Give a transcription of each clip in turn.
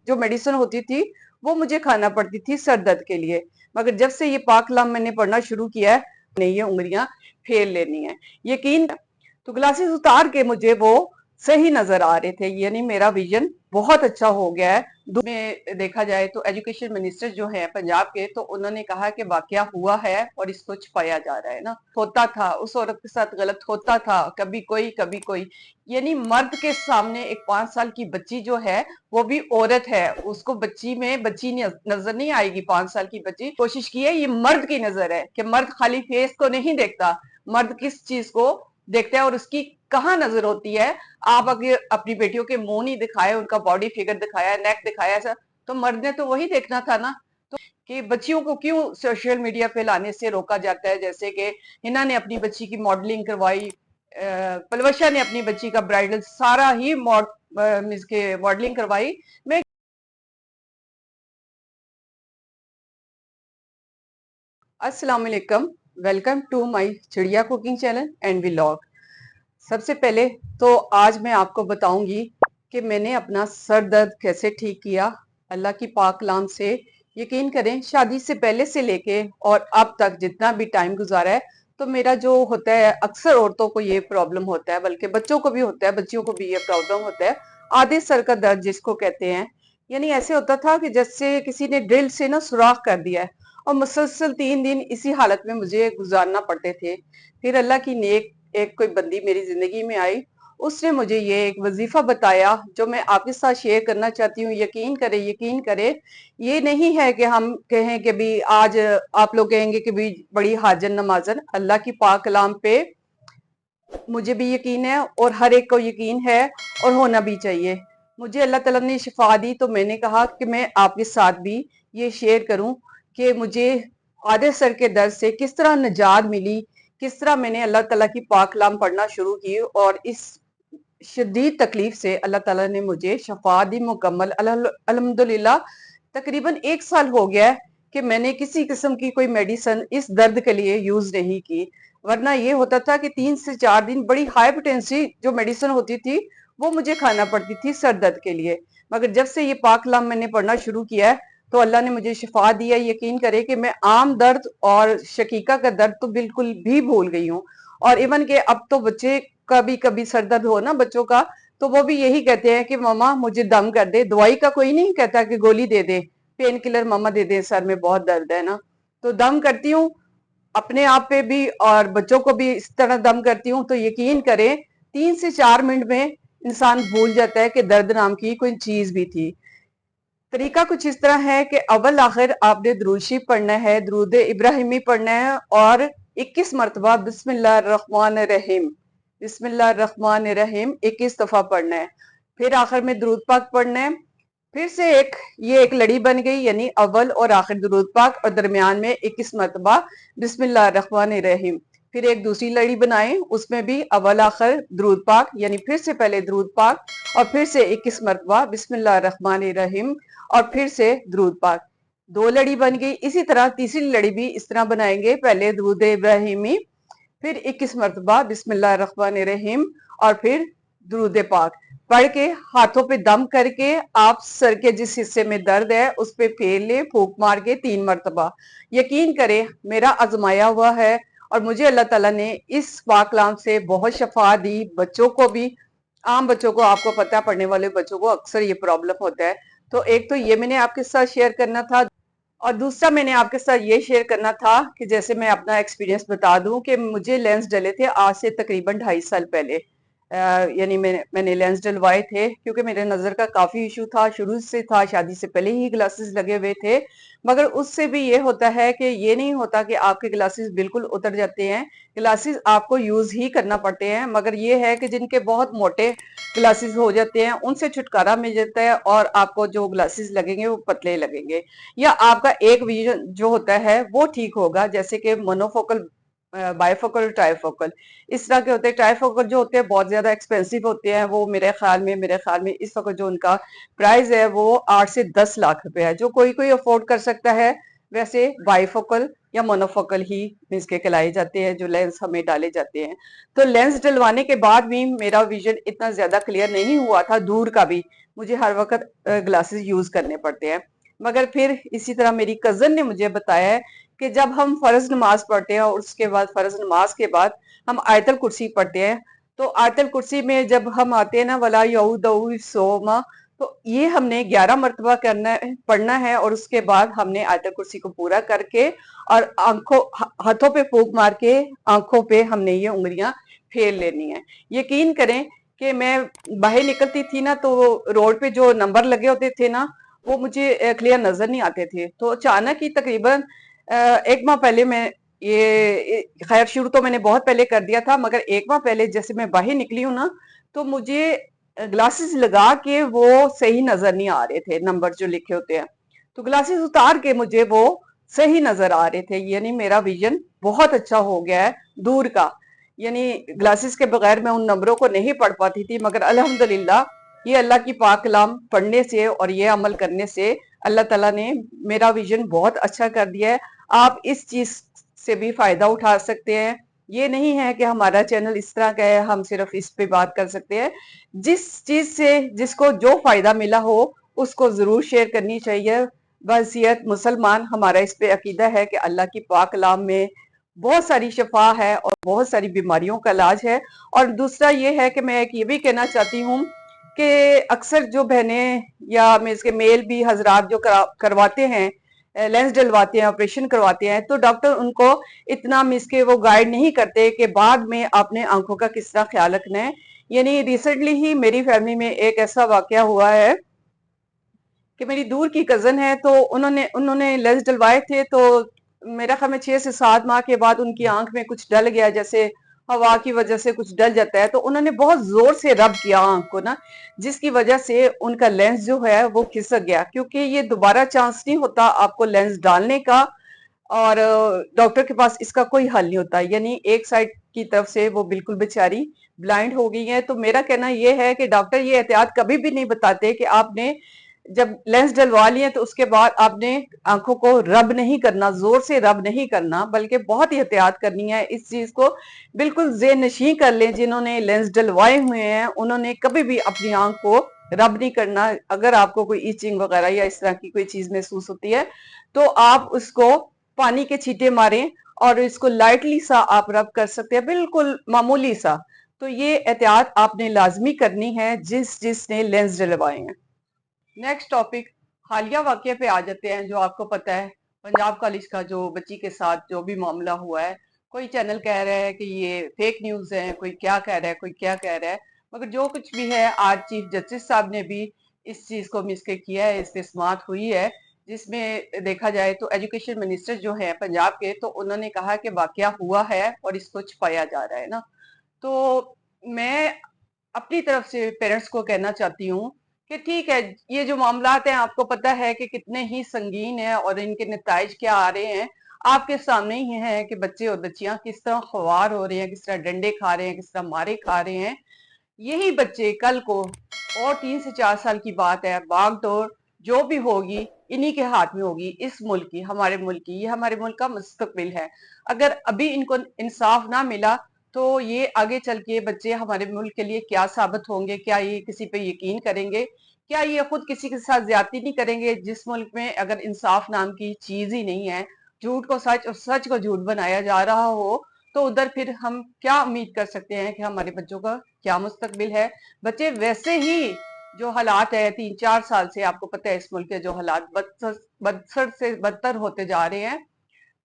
जो मेडिसिन होती थी वो मुझे खाना पड़ती थी सर दर्द के लिए। मगर जब से ये पाक कलाम मैंने पढ़ना शुरू किया है, नहीं ये उंगलियां फेर लेनी है यकीन। तो ग्लासेस उतार के मुझे वो सही नजर आ रहे थे, यानी मेरा विजन बहुत अच्छा हो गया है। में देखा जाए तो एजुकेशन मिनिस्टर जो है पंजाब के, तो उन्होंने कहा कि वाकया हुआ है और इसको छुपाया जा रहा है ना। होता था, उस औरत के साथ गलत होता था, कभी कोई, यानी मर्द के सामने एक 5 साल की बच्ची जो है वो भी औरत है, उसको बच्ची में बच्ची नजर नहीं आएगी। 5 साल की बच्ची, कोशिश की है, ये मर्द की नजर है कि मर्द खाली फेस को नहीं देखता, मर्द किस चीज को देखते हैं और उसकी कहाँ नजर होती है। आप अगर अपनी बेटियों के मुंह नहीं दिखाए, उनका बॉडी फिगर दिखाया, नेक दिखाया ऐसा, तो मर्द ने तो वही देखना था ना। तो कि बच्चियों को क्यों सोशल मीडिया पे लाने से रोका जाता है, जैसे कि हिना ने अपनी बच्ची की मॉडलिंग करवाई, पलवशा ने अपनी बच्ची का ब्राइडल सारा ही मॉडलिंग करवाई। मैं अस्सलाम वालेकुम, वेलकम टू माय चिड़िया कुकिंग चैनल एंड व्लॉग। सबसे पहले तो आज मैं आपको बताऊंगी कि मैंने अपना सर दर्द कैसे ठीक किया अल्लाह की पाक कलाम से। यकीन करें, शादी से पहले से लेके और अब तक जितना भी टाइम गुजारा है, तो मेरा जो होता है, अक्सर औरतों को ये प्रॉब्लम होता है, बल्कि बच्चों को भी होता है, बच्चियों को भी ये प्रॉब्लम होता है, आधे सर का दर्द जिसको कहते हैं। यानी ऐसे होता था कि जैसे किसी ने ड्रिल से ना सुराख कर दिया है, और मुसलसल 3 दिन इसी हालत में मुझे गुजारना पड़ते थे। फिर अल्लाह की नेक एक कोई बंदी मेरी जिंदगी में आई, उसने मुझे ये एक वजीफा बताया जो मैं आपके साथ शेयर करना चाहती हूँ। यकीन करे, ये नहीं है कि हम कहें कि भी आज आप लोग कहेंगे कि भी बड़ी हाजन नमाजन। अल्लाह की पाक कलाम पे मुझे भी यकीन है और हर एक को यकीन है, और होना भी चाहिए। मुझे अल्लाह ताला ने शिफा दी, तो मैंने कहा कि मैं आपके साथ भी ये शेयर करूं कि मुझे आधे सर के दर्द से किस तरह निजात मिली, किस तरह मैंने अल्लाह ताला की पाक कलाम पढ़ना शुरू की और इस शदीद तकलीफ से अल्लाह ताला ने मुझे शफा दी मुकम्मल अल्हम्दुलिल्लाह। तकरीबन 1 साल हो गया है कि मैंने किसी किस्म की कोई मेडिसिन इस दर्द के लिए यूज नहीं की। वरना ये होता था कि 3 से 4 दिन बड़ी हाई पोटेंसी जो मेडिसिन होती थी वो मुझे खाना पड़ती थी सर दर्द के लिए। मगर जब से ये पाक कलाम मैंने पढ़ना शुरू किया है, तो अल्लाह ने मुझे शिफा दिया। यकीन करे कि मैं आम दर्द और शकीका का दर्द तो बिल्कुल भी भूल गई हूँ। और इवन के अब तो बच्चे कभी कभी सर दर्द हो ना बच्चों का, तो वो भी यही कहते हैं कि मम्मा मुझे दम कर दे। दवाई का कोई नहीं कहता कि गोली दे दे, पेन किलर मम्मा दे दे, सर में बहुत दर्द है ना। तो दम करती हूँ अपने आप पे भी और बच्चों को भी इस तरह दम करती हूँ। तो यकीन करें, 3 से 4 मिनट में इंसान भूल जाता है कि दर्द नाम की कोई चीज भी थी। तरीका कुछ इस तरह है कि अव्वल आखिर आपने दुरूद शरीफ पढ़ना है, दुरूद इब्राहिमी पढ़ना है, और 21 मरतबा बिस्मिल्लाहिर्रहमानिर्रहीम, बिस्मिल्लाहिर्रहमानिर्रहीम 21 दफा पढ़ना है। फिर आखिर में दुरूद पाक पढ़ना है। फिर से ये एक लड़ी बन गई, यानी अव्वल और आखिर दुरूद पाक और दरमियान में 21 मरतबा बिस्मिल्लाहिर्रहमानिर्रहीम। फिर एक दूसरी लड़ी बनाएं, उसमें भी अव्वल आखिर दुरूद पाक, यानी फिर से पहले दुरूद पाक और फिर से 21 मरतबा बिस्मिल्लाहिर्रहमानिर्रहीम और फिर से दुरूद पाक। 2 लड़ी बन गई। इसी तरह तीसरी लड़ी भी इस तरह बनाएंगे, पहले दुरूद इब्राहिमी, फिर 21 मरतबा बिस्मिल्लाहिर्रहमानिर्रहीम और फिर दुरूद पाक पढ़ के हाथों पे दम करके आप सर के जिस हिस्से में दर्द है उस पे फेर ले, फूक मार के 3 मरतबा। यकीन करें, मेरा आजमाया हुआ है और मुझे अल्लाह ताला ने इस पाक कलाम से बहुत शफा दी। बच्चों को भी, आम बच्चों को, आपको पता है पढ़ने वाले बच्चों को अक्सर ये प्रॉब्लम होता है। तो एक तो ये मैंने आपके साथ शेयर करना था, और दूसरा मैंने आपके साथ ये शेयर करना था कि जैसे मैं अपना एक्सपीरियंस बता दूं कि मुझे लेंस डले थे आज से तकरीबन 2.5 साल पहले। यानी मैंने लेंस डलवाए थे क्योंकि मेरे नज़र का काफ़ी इशू था, शुरू से था, शादी से पहले ही ग्लासेस लगे हुए थे। मगर उससे भी ये होता है कि ये नहीं होता कि आपके ग्लासेस बिल्कुल उतर जाते हैं, ग्लासेस आपको यूज़ ही करना पड़ते हैं। मगर ये है कि जिनके बहुत मोटे ग्लासेस हो जाते हैं उनसे छुटकारा मिल जाता है और आपको जो ग्लासेस लगेंगे वो पतले लगेंगे, या आपका एक विजन जो होता है वो ठीक होगा। जैसे कि मोनोफोकल, बायफोकल, ट्राइफोकल, इस तरह के होते हैं। ट्राइफोकल जो होते हैं बहुत ज्यादा एक्सपेंसिव होते हैं, वो मेरे ख्याल में इस वक्त जो उनका प्राइस है वो 8 से 10 लाख रुपए है, जो कोई कोई अफोर्ड कर सकता है। वैसे बायफोकल या मोनोफोकल ही मींस के कहलाए जाते हैं, जो लेंस हमें डाले जाते हैं। तो लेंस डलवाने के बाद भी मेरा विजन इतना ज्यादा क्लियर नहीं हुआ था, दूर का भी मुझे हर वक्त ग्लासेस यूज करने पड़ते हैं। मगर फिर इसी तरह मेरी कजन ने मुझे बताया है कि जब हम फर्ज नमाज पढ़ते हैं और उसके बाद फर्ज नमाज के बाद हम आयतल कुर्सी पढ़ते हैं, तो आयतल कुर्सी में जब हम आते हैं ना, वला यऊदउ सोमा, तो ये हमने 11 मरतबा करना है, पढ़ना है, और उसके बाद हमने आयतल कुर्सी को पूरा करके और हाथों पे फूंक मार के आंखों पे हमने ये उंगलियां फेर लेनी है। यकीन करें कि मैं बाहर निकलती थी ना, तो रोड पे जो नंबर लगे होते थे ना, वो मुझे क्लियर नजर नहीं आते थे। तो अचानक ही तकरीबन 1 माह पहले मैं ये खैर शुरू तो मैंने बहुत पहले कर दिया था, मगर 1 माह पहले जैसे मैं बाहर निकली हूँ ना, तो मुझे ग्लासेस लगा के वो सही नजर नहीं आ रहे थे, नंबर जो लिखे होते हैं। तो ग्लासेस उतार के मुझे वो सही नजर आ रहे थे, यानी मेरा विजन बहुत अच्छा हो गया है दूर का। यानी ग्लासेस के बगैर मैं उन नंबरों को नहीं पढ़ पाती थी, मगर अल्हम्दुलिल्लाह ये अल्लाह की पाक कलाम पढ़ने से और ये अमल करने से अल्लाह ताला ने मेरा विजन बहुत अच्छा कर दिया है। आप इस चीज से भी फायदा उठा सकते हैं। ये नहीं है कि हमारा चैनल इस तरह का है हम सिर्फ इस पे बात कर सकते हैं। जिस चीज से जिसको जो फायदा मिला हो उसको जरूर शेयर करनी चाहिए। बहसीयत मुसलमान हमारा इस पे अकीदा है कि अल्लाह की पाक कलाम में बहुत सारी शफा है और बहुत सारी बीमारियों का इलाज है। और दूसरा ये है कि मैं एक ये भी कहना चाहती हूँ कि अक्सर जो बहनें या मीन्स के मेल भी हजरात जो करवाते हैं, लेंस डलवाते हैं, ऑपरेशन करवाते हैं, तो डॉक्टर उनको इतना मीन्स के वो गाइड नहीं करते कि बाद में आपने आंखों का किस तरह ख्याल रखना है। यानी रिसेंटली ही मेरी फैमिली में एक ऐसा वाकया हुआ है कि मेरी दूर की कजन है, तो उन्होंने उन्होंने लेंस डलवाए थे। तो मेरा ख्याल में 6 से 7 माह के बाद उनकी आंख में कुछ डल गया, जैसे हवा की वजह से कुछ डल जाता है, तो उन्होंने बहुत जोर से रब किया आंख को ना, जिसकी वजह से उनका लेंस जो है वो खिसक गया। क्योंकि ये दोबारा चांस नहीं होता आपको लेंस डालने का, और डॉक्टर के पास इसका कोई हल नहीं होता। यानी एक साइड की तरफ से वो बिल्कुल बेचारी ब्लाइंड हो गई है। तो मेरा कहना ये है कि डॉक्टर ये एहतियात कभी भी नहीं बताते कि आपने जब लेंस डलवा लिए तो उसके बाद आपने आंखों को रब नहीं करना, जोर से रब नहीं करना, बल्कि बहुत ही एहतियात करनी है। इस चीज को बिल्कुल ज़ेहनशीं कर लें, जिन्होंने लेंस डलवाए हुए हैं उन्होंने कभी भी अपनी आंख को रब नहीं करना। अगर आपको कोई ईचिंग वगैरह या इस तरह की कोई चीज महसूस होती है, तो आप उसको पानी के छींटे मारें और इसको लाइटली सा आप रब कर सकते हैं, बिल्कुल मामूली सा। तो ये एहतियात आपने लाजमी करनी है जिसने लेंस डलवाए हैं। नेक्स्ट टॉपिक हालिया वाकये पे आ जाते हैं। जो आपको पता है पंजाब कॉलेज का जो बच्ची के साथ जो भी मामला हुआ है, कोई चैनल कह रहा है कि ये फेक न्यूज है, कोई क्या कह रहा है, कोई क्या कह रहा है, मगर जो कुछ भी है आज चीफ जस्टिस साहब ने भी इस चीज को मिसके किया है, इस पे समाअत हुई है। जिसमें देखा जाए तो एजुकेशन मिनिस्टर जो है पंजाब के, तो उन्होंने कहा कि वाकया हुआ है और इसको छुपाया जा रहा है ना। तो मैं अपनी तरफ से पेरेंट्स को कहना चाहती हूँ कि ठीक है, ये जो मामलात हैं आपको पता है कि कितने ही संगीन है और इनके नताइज क्या आ रहे हैं, आपके सामने ही है कि बच्चे और बच्चियां किस तरह ख्वार हो रहे हैं, किस तरह डंडे खा रहे हैं, किस तरह मारे खा रहे हैं। यही बच्चे कल को, और 3 से 4 साल की बात है, भाग दौड़ जो भी होगी इन्हीं के हाथ में होगी, इस मुल्क की, हमारे मुल्क की। ये हमारे मुल्क का मुस्तकबिल है। अगर अभी इनको इंसाफ ना मिला तो ये आगे चल के बच्चे हमारे मुल्क के लिए क्या साबित होंगे? क्या ये किसी पे यकीन करेंगे? क्या ये खुद किसी के साथ ज्यादती नहीं करेंगे? जिस मुल्क में अगर इंसाफ नाम की चीज ही नहीं है, झूठ को सच और सच को झूठ बनाया जा रहा हो, तो उधर फिर हम क्या उम्मीद कर सकते हैं कि हमारे बच्चों का क्या मुस्तकबिल है? बच्चे वैसे ही जो हालात है 3-4 साल से, आपको पता है इस मुल्क के जो हालात बदतर से बदतर होते जा रहे हैं,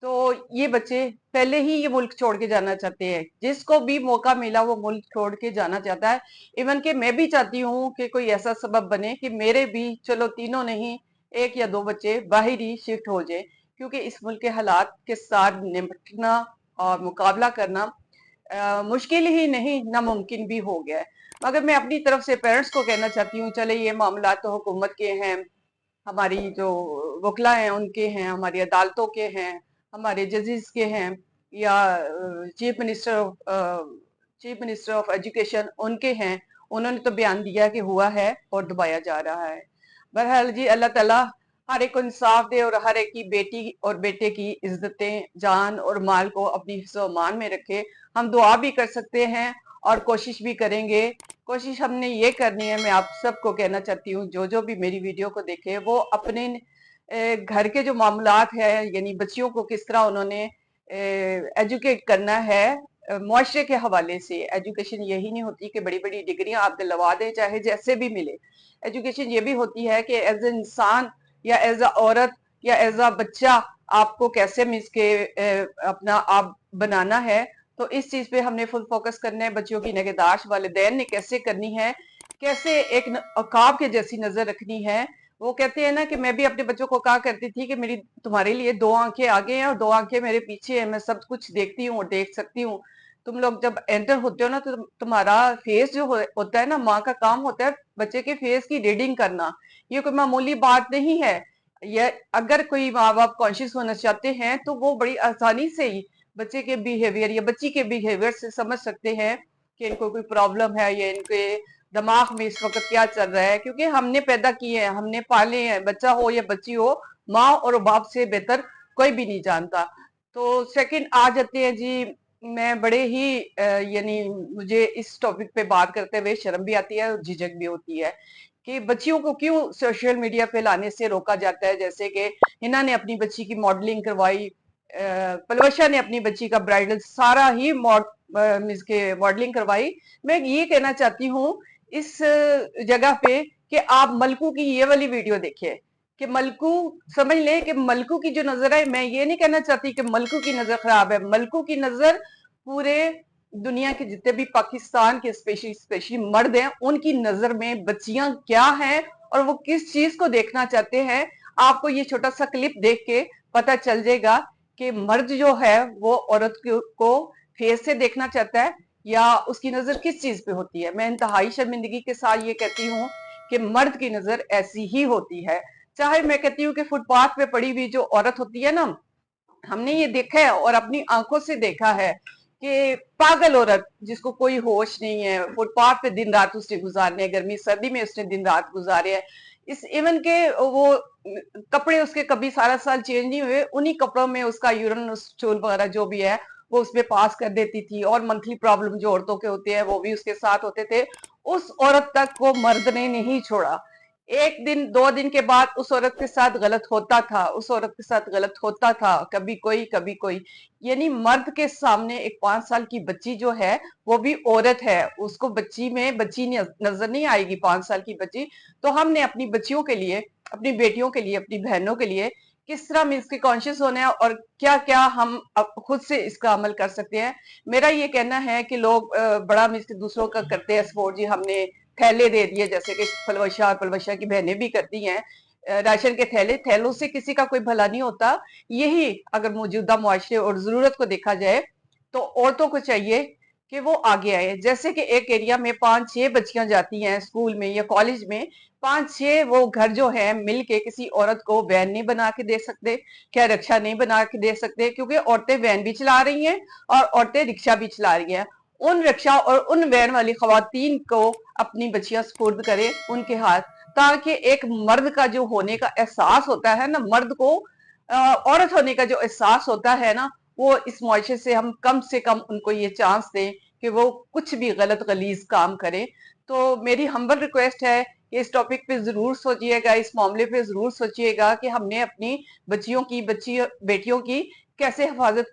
तो ये बच्चे पहले ही ये मुल्क छोड़ के जाना चाहते हैं। जिसको भी मौका मिला वो मुल्क छोड़ के जाना चाहता है। इवन कि मैं भी चाहती हूँ कि कोई ऐसा सबब बने कि मेरे भी, चलो तीनों नहीं, 1 या 2 बच्चे बाहर ही शिफ्ट हो जाए, क्योंकि इस मुल्क के हालात के साथ निपटना और मुकाबला करना मुश्किल ही नहीं नामुमकिन भी हो गया है। मगर मैं अपनी तरफ से पेरेंट्स को कहना चाहती हूँ, चले ये मामला तो हुकूमत के हैं, हमारी जो वकला हैं उनके हैं, हमारी अदालतों के हैं, हमारे जजेस के हैं, या चीफ मिनिस्टर ऑफ एजुकेशन उनके हैं। उन्होंने तो बयान दिया कि हुआ है और दबाया जा रहा है। बहरहाल जी, अल्लाह ताला हर एक को इंसाफ दे और हर एक की बेटी और बेटे की इज्जतें, जान और माल को अपनी हिफ्ज़-ओ-अमान में रखे। हम दुआ भी कर सकते हैं और कोशिश भी करेंगे। कोशिश हमने ये करनी है, मैं आप सबको कहना चाहती हूँ, जो भी मेरी वीडियो को देखे वो अपने घर के जो मामलात है, यानी बच्चियों को किस तरह उन्होंने एजुकेट करना है, मुआशरे के हवाले से। एजुकेशन यही नहीं होती कि बड़ी बड़ी डिग्रियां आप दिलवा दें चाहे जैसे भी मिले। एजुकेशन ये भी होती है कि एज ए इंसान या एज अ औरत या एज अ बच्चा आपको कैसे मिस के अपना आप बनाना है। तो इस चीज पे हमने फुल फोकस करना है। बच्चों की निगहदाश्त वालिदैन ने कैसे करनी है, कैसे एक औकाब के जैसी नजर रखनी है। वो कहते हैं ना कि मैं भी अपने बच्चों को कहा करती थी कि मेरी तुम्हारे लिए दो आंखें आगे हैं और दो आंखें मेरे पीछे हैं, मैं सब कुछ देखती हूँ और देख सकती हूँ। तुम लोग जब एंटर होते हो ना तो तुम्हारा फेस जो होता है ना, माँ का काम होता है बच्चे के फेस की रीडिंग करना। ये कोई मामूली बात नहीं है। ये अगर कोई माँ बाप कॉन्शियस होना चाहते हैं तो वो बड़ी आसानी से ही बच्चे के बिहेवियर या बच्ची के बिहेवियर से समझ सकते हैं कि इनको कोई प्रॉब्लम है या इनके दिमाग में इस वक्त क्या चल रहा है। क्योंकि हमने पैदा किए हैं, हमने पाले हैं, बच्चा हो या बच्ची हो, माँ और बाप से बेहतर कोई भी नहीं जानता। तो सेकंड आ जाते हैं जी, मैं बड़े ही यानी मुझे इस टॉपिक पे बात करते हुए शर्म भी आती है और झिझक भी होती है कि बच्चियों को क्यों सोशल मीडिया पे लाने से रोका जाता है। जैसे कि हिना ने अपनी बच्ची की मॉडलिंग करवाई, पलवशा ने अपनी बच्ची का ब्राइडल सारा ही मींस के मॉडलिंग करवाई। मैं ये कहना चाहती हूँ इस जगह पे कि आप मलकू की ये वाली वीडियो देखिए कि मलकू समझ ले कि मलकू की जो नजर है, मैं ये नहीं कहना चाहती कि मलकू की नजर खराब है। मलकू की नजर पूरे दुनिया के जितने भी पाकिस्तान के स्पेशली मर्द हैं उनकी नजर में बच्चियां क्या हैं और वो किस चीज को देखना चाहते हैं। आपको ये छोटा सा क्लिप देख के पता चल जाएगा कि मर्द जो है वो औरत को फेस से देखना चाहता है या उसकी नजर किस चीज पे होती है। मैं इंतहाई शर्मिंदगी के साथ ये कहती हूँ कि मर्द की नजर ऐसी ही होती है। चाहे मैं कहती हूँ कि फुटपाथ पे पड़ी हुई जो औरत होती है ना, हमने ये देखा है और अपनी आंखों से देखा है कि पागल औरत जिसको कोई होश नहीं है, फुटपाथ पे दिन रात उसने गुजारने हैं, गर्मी सर्दी में उसने दिन रात गुजारे हैं। इस इवन के वो कपड़े उसके कभी सारा साल चेंज नहीं हुए, उन्हीं कपड़ों में उसका यूरिन स्टूल वगैरह जो भी है वो उसमें पास कर देती थी। और मंथली प्रॉब्लम जो औरतों के होते हैं वो भी उसके साथ होते थे। उस औरत तक को मर्द ने नहीं छोड़ा। एक दिन दो दिन के बाद उस औरत के साथ गलत होता था, उस औरत के साथ गलत होता था, कभी कोई कभी कोई। यानी मर्द के सामने एक 5 साल की बच्ची जो है वो भी औरत है, उसको बच्ची में बच्ची नजर नहीं आएगी 5 साल की बच्ची। तो हमने अपनी बच्चियों के लिए, अपनी बेटियों के लिए, अपनी बहनों के लिए किस तरह में इसके कॉन्शियस होना है और क्या क्या हम खुद से इसका अमल कर सकते हैं। मेरा ये कहना है कि लोग बड़ा मिस दूसरों का करते हैं सपोर्ट जी, हमने थैले दे दिए जैसे कि पलवशा और पलवशा की बहनें भी करती हैं, राशन के थैले, थैलों से किसी का कोई भला नहीं होता। यही अगर मौजूदा मुआशरे और जरूरत को देखा जाए तो औरतों को चाहिए कि वो आगे आए। जैसे कि एक एरिया में 5-6 बच्चियां जाती हैं स्कूल में या कॉलेज में, 5-6 वो घर जो है मिल के किसी औरत को वैन नहीं बना के दे सकते, क्या रिक्शा नहीं बना के दे सकते, क्योंकि औरतें वैन भी चला रही हैं और औरतें रिक्शा भी चला रही हैं। उन रिक्शा और उन वैन वाली खवातीन को अपनी बच्चियां सुपुर्द करें उनके हाथ, ताकि एक मर्द का जो होने का एहसास होता है ना, मर्द को औरत होने का जो एहसास होता है ना, वो इस मुआशरे से कम उनको ये चांस दें कि वो कुछ भी गलत गलीज काम करें। तो मेरी हम्बल रिक्वेस्ट है कि इस टॉपिक पे जरूर सोचिएगा, इस मामले पे जरूर सोचिएगा कि हमने अपनी बेटियों की कैसे हिफाजत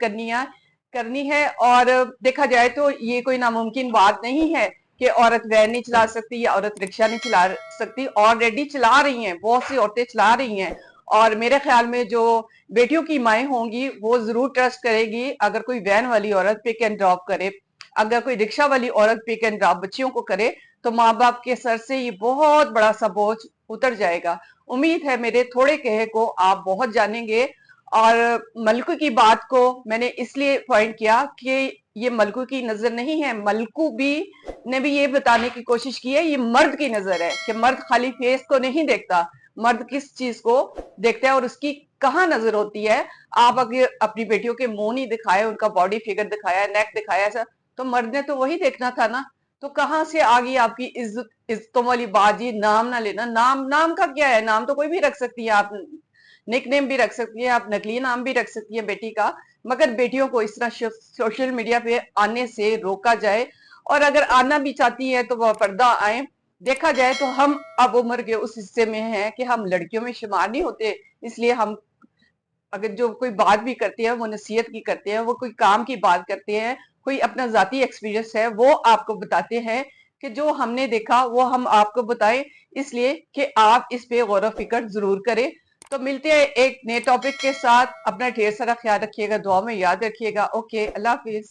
करनी है। और देखा जाए तो ये कोई नामुमकिन बात नहीं है कि औरत वैन नहीं चला सकती या औरत रिक्शा नहीं चला सकती। ऑलरेडी चला रही हैं, बहुत सी औरतें चला रही हैं। और मेरे ख्याल में जो बेटियों की माएँ होंगी वो जरूर ट्रस्ट करेगी अगर कोई वैन वाली औरत पिक एंड ड्रॉप करे, अगर कोई रिक्शा वाली औरत पिक एंड ड्रॉप बच्चियों को करे, तो माँ बाप के सर से ये बहुत बड़ा सा बोझ उतर जाएगा। उम्मीद है मेरे थोड़े कहे को आप बहुत जानेंगे। और मलकू की बात को मैंने इसलिए पॉइंट किया कि ये मलकू की नजर नहीं है, मलकू भी ने भी ये बताने की कोशिश की है, ये मर्द की नजर है कि मर्द खाली फेस को नहीं देखता, मर्द किस चीज को देखता है और उसकी कहाँ नजर होती है। आप अगर अपनी बेटियों के मुंह नहीं दिखाए, उनका बॉडी फिगर दिखाया, नेक दिखाया ऐसा, तो मर्द ने तो वही देखना था ना। तो कहाँ से आ गई आपकी इज्जतों वाली बात? जी नाम ना लेना। नाम का क्या है? नाम तो कोई भी रख सकती है, आप निक नेम भी रख सकती है, आप नकली नाम भी रख सकती है बेटी का, मगर बेटियों को इस तरह सोशल मीडिया पे आने से रोका जाए। और अगर आना भी चाहती है तो वह पर्दा आए। देखा जाए तो हम अब उम्र के उस हिस्से में हैं कि हम लड़कियों में शुमार नहीं होते, इसलिए हम अगर जो कोई बात भी करते हैं वो नसीहत की करते हैं, वो कोई काम की बात करते हैं, कोई अपना जाती एक्सपीरियंस है वो आपको बताते हैं, कि जो हमने देखा वो हम आपको बताएं, इसलिए कि आप इस पे गौर व फिक्र जरूर करें। तो मिलते हैं एक नए टॉपिक के साथ। अपना ढेर सारा ख्याल रखिएगा, दुआ में याद रखिएगा। ओके, अल्लाह हाफिज।